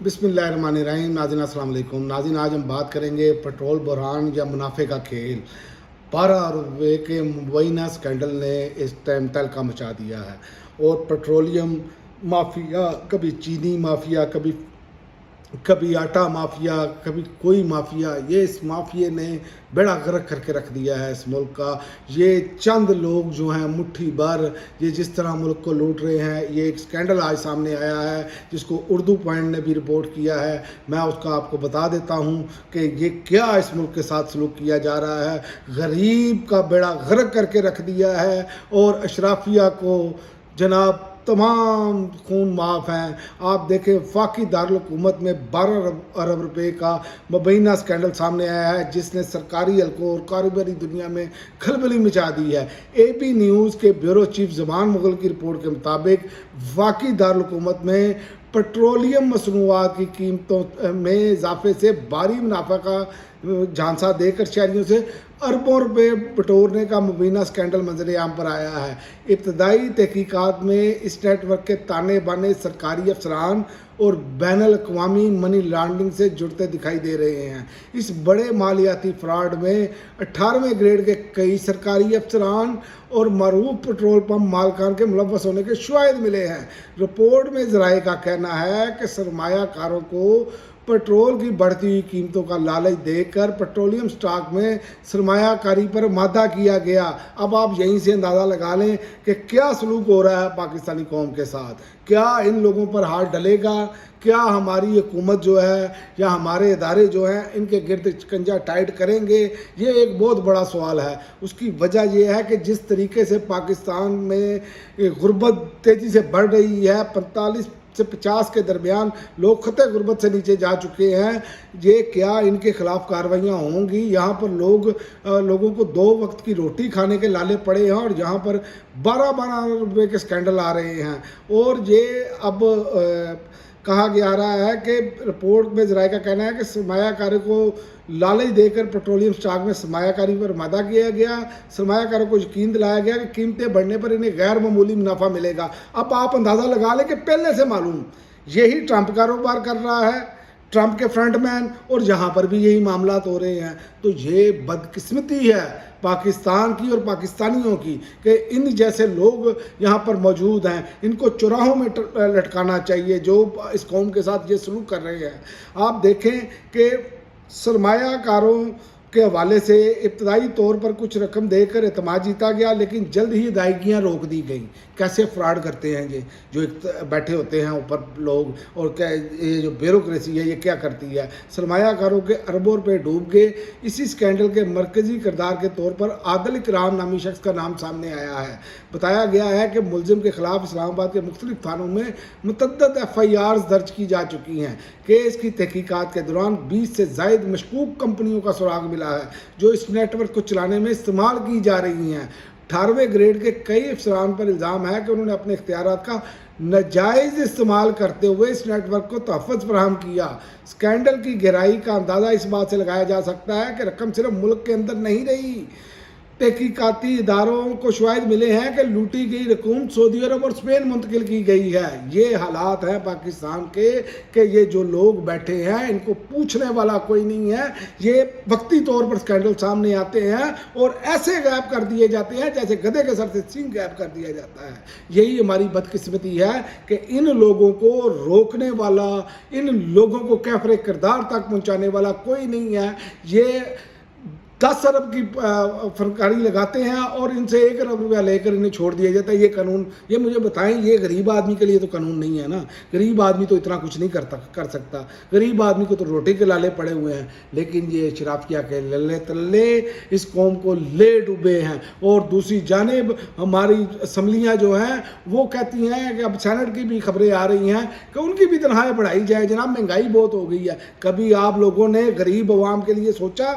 बिस्मिल्लाहिर्रहमानिर्रहीम। नाज़रीन अस्सलाम वालेकुम। नाज़रीन आज हम बात करेंगे पेट्रोल बहरान या मुनाफे का खेल। 12 रुपये के मुबैना स्कैंडल ने इस टाइम तहलका मचा दिया है और पेट्रोलियम माफिया, कभी चीनी माफिया, कभी आटा माफिया, कभी कोई माफिया, ये इस माफिया ने बेड़ा गर्क करके रख दिया है इस मुल्क का। ये चंद लोग जो हैं मुट्ठी भर ये जिस तरह मुल्क को लूट रहे हैं। ये एक स्कैंडल आज सामने आया है जिसको उर्दू पॉइंट ने भी रिपोर्ट किया है। मैं उसका आपको बता देता हूँ कि ये क्या इस मुल्क के साथ सलूक किया जा रहा है। गरीब का बेड़ा गर्क करके रख दिया है और अशराफिया को जनाब तमाम खून माफ़ हैं। आप देखें वफाकी दारुल हुकूमत में 12 अरब रुपए का मुबैना स्कैंडल सामने आया है जिसने सरकारी हल्कों और कारोबारी दुनिया में खलबली मचा दी है। AP न्यूज़ के ब्यूरो चीफ जमान मुगल की रिपोर्ट के मुताबिक वफाकी दारुल हुकूमत में पेट्रोलियम मसनूआत की कीमतों में इजाफे से भारी मुनाफा का झांसा देकर शहरियों से अरबों रुपए बटोरने का मुबीना स्कैंडल मंजर आम पर आया है। इब्तदाई तहकीकात में इस नेटवर्क के ताने बाने सरकारी अफसरान और बैनुल अक़वामी मनी लॉन्ड्रिंग से जुड़ते दिखाई दे रहे हैं। इस बड़े मालियाती फ्रॉड में 18वें ग्रेड के कई सरकारी अफसरान और मरूफ पेट्रोल पंप मालकान के मुलव्वस होने के शवाहिद मिले हैं। रिपोर्ट में ज़राए का कहना है कि सरमायाकारों को पेट्रोल की बढ़ती हुई कीमतों का लालच देकर पेट्रोलियम स्टॉक में सरमायाकारी पर मादा किया गया। अब आप यहीं से अंदाज़ा लगा लें कि क्या सलूक हो रहा है पाकिस्तानी कौम के साथ। क्या इन लोगों पर हाथ डलेगा? क्या हमारी हुकूमत जो है या हमारे इदारे जो हैं इनके गिर्द शिकंजा टाइट करेंगे? ये एक बहुत बड़ा सवाल है। उसकी वजह यह है कि जिस तरीके से पाकिस्तान में गुर्बत तेज़ी से बढ़ रही है, 45 से 50 के दरमियान लोग खतरे गुर्बत से नीचे जा चुके हैं। ये क्या इनके खिलाफ कार्रवाइयाँ होंगी? यहाँ पर लोगों को 2 वक्त की रोटी खाने के लाले पड़े हैं और यहाँ पर 12-12 रुपये के स्कैंडल आ रहे हैं। और ये अब कहा जा रहा है कि रिपोर्ट में ज़राए का कहना है कि सरमायाकारी को लालच देकर पेट्रोलियम स्टॉक में सरमायाकारी पर मादा किया गया। सरमायाकारों को यकीन दिलाया गया कि कीमतें बढ़ने पर इन्हें गैर मामूली मुनाफा मिलेगा। अब आप अंदाज़ा लगा लें कि पहले से मालूम यही ट्रंप कारोबार कर रहा है, ट्रंप के फ्रंटमैन, और यहाँ पर भी यही मामला हो रहे हैं। तो ये बदकिस्मती है पाकिस्तान की और पाकिस्तानियों की कि इन जैसे लोग यहाँ पर मौजूद हैं। इनको चौराहों में लटकाना चाहिए जो इस कौम के साथ ये सलूक कर रहे हैं। आप देखें कि सरमायाकारों के हवाले से इब्तदाई तौर पर कुछ रकम देकर एतमाद जीता गया, लेकिन जल्द ही अदायगियाँ रोक दी गई। कैसे फ्रॉड करते हैं ये जो बैठे होते हैं ऊपर लोग, और क्या ये जो ब्यूरोक्रेसी है ये क्या करती है। सरमायाकारों के अरबों रुपये डूब गए। इसी स्कैंडल के मरकजी किरदार के तौर पर आदिल इकराम नामी शख्स का नाम सामने आया है। बताया गया है कि मुलजिम के खिलाफ इस्लामाबाद के मुख्तलिफ थानों में मुतअद्दिद FIRs दर्ज की जा चुकी हैं। केस की तहकीकात के दौरान 20 से ज़ायद मशकूक कंपनियों का सुराग मिला है जो इस नेटवर्क को चलाने में इस्तेमाल की जा रही हैं। 18वें ग्रेड के कई अफसरान पर इल्ज़ाम है कि उन्होंने अपने इख्तियारात का नाजायज़ इस्तेमाल करते हुए इस नेटवर्क को तहफ़्फ़ुज़ फराहम किया। स्कैंडल की गहराई का अंदाज़ा इस बात से लगाया जा सकता है कि रकम सिर्फ मुल्क के अंदर नहीं रही। तहकीकाती इदारों को शवाहिद मिले हैं कि लूटी गई रकूम सऊदी अरब और स्पेन मुंतकिल की गई है। ये हालात हैं पाकिस्तान के कि ये जो लोग बैठे हैं इनको पूछने वाला कोई नहीं है। ये वक्ती तौर पर स्कैंडल सामने आते हैं और ऐसे गायब कर दिए जाते हैं जैसे गधे के सर से सींग गायब कर दिया जाता है। यही हमारी बदकिस्मती है कि इन लोगों को रोकने वाला, इन लोगों को कैफरे किरदार तक पहुँचाने वाला कोई नहीं है। ये 10 अरब की फनकारी लगाते हैं और इनसे 1 अरब रुपया लेकर इन्हें छोड़ दिया जाता है। ये कानून, ये मुझे बताएं, ये गरीब आदमी के लिए तो कानून नहीं है ना। गरीब आदमी तो इतना कुछ नहीं कर सकता। गरीब आदमी को तो रोटी के लाले पड़े हुए हैं, लेकिन ये शराफिया के लल्ले तल्ले इस कौम को ले डूबे हैं। और दूसरी जानिब हमारी असम्बलियाँ जो हैं वो कहती हैं कि अब सेनेट की भी खबरें आ रही हैं कि उनकी भी तनख्वाहें बढ़ाई जाए। जनाब महंगाई बहुत हो गई है। कभी आप लोगों ने गरीब अवाम के लिए सोचा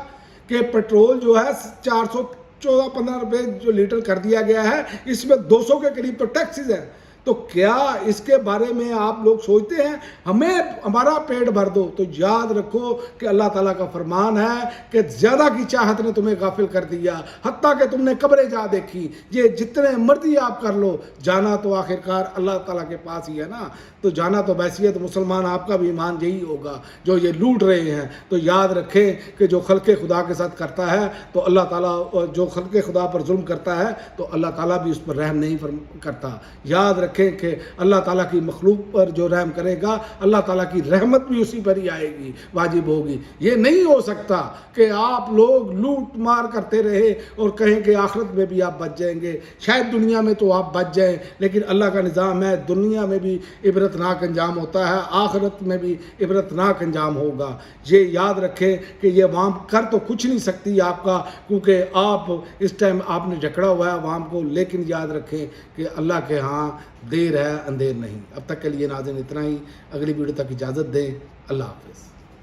कि पेट्रोल जो है 414-15 रुपये जो लीटर कर दिया गया है, इसमें 200 के करीब तो टैक्सेस हैं। تو کیا اس کے بارے میں آپ لوگ سوچتے ہیں ہمیں ہمارا پیٹ بھر دو؟ تو یاد رکھو کہ اللہ تعالیٰ کا فرمان ہے کہ زیادہ کی چاہت نے تمہیں غافل کر دیا، حتیٰ کہ تم نے قبریں جا دیکھی۔ یہ جتنے مرضی آپ کر لو، جانا تو آخرکار اللہ تعالیٰ کے پاس ہی ہے نا۔ تو جانا تو بحیثیت مسلمان آپ کا بھی ایمان یہی ہوگا جو یہ لوٹ رہے ہیں۔ تو یاد رکھیں کہ جو خلق خدا کے ساتھ کرتا ہے تو اللہ تعالیٰ، جو خلق خدا پر ظلم کرتا ہے تو اللہ تعالیٰ بھی اس پر رحم نہیں کرتا۔ یاد رکھیں کہ اللہ تعالیٰ کی مخلوق پر جو رحم کرے گا، اللہ تعالیٰ کی رحمت بھی اسی پر ہی آئے گی، واجب ہوگی۔ یہ نہیں ہو سکتا کہ آپ لوگ لوٹ مار کرتے رہے اور کہیں کہ آخرت میں بھی آپ بچ جائیں گے۔ شاید دنیا میں تو آپ بچ جائیں، لیکن اللہ کا نظام ہے دنیا میں بھی عبرتناک انجام ہوتا ہے، آخرت میں بھی عبرتناک انجام ہوگا۔ یہ یاد رکھیں کہ یہ عوام کر تو کچھ نہیں سکتی آپ کا، کیونکہ آپ اس ٹائم آپ نے جکڑا ہوا ہے عوام کو، لیکن یاد رکھیں کہ اللہ کے ہاں دیر ہے اندھیر نہیں۔ اب تک کے لیے ناظرین اتنا ہی، اگلی ویڈیو تک اجازت دیں، اللہ حافظ۔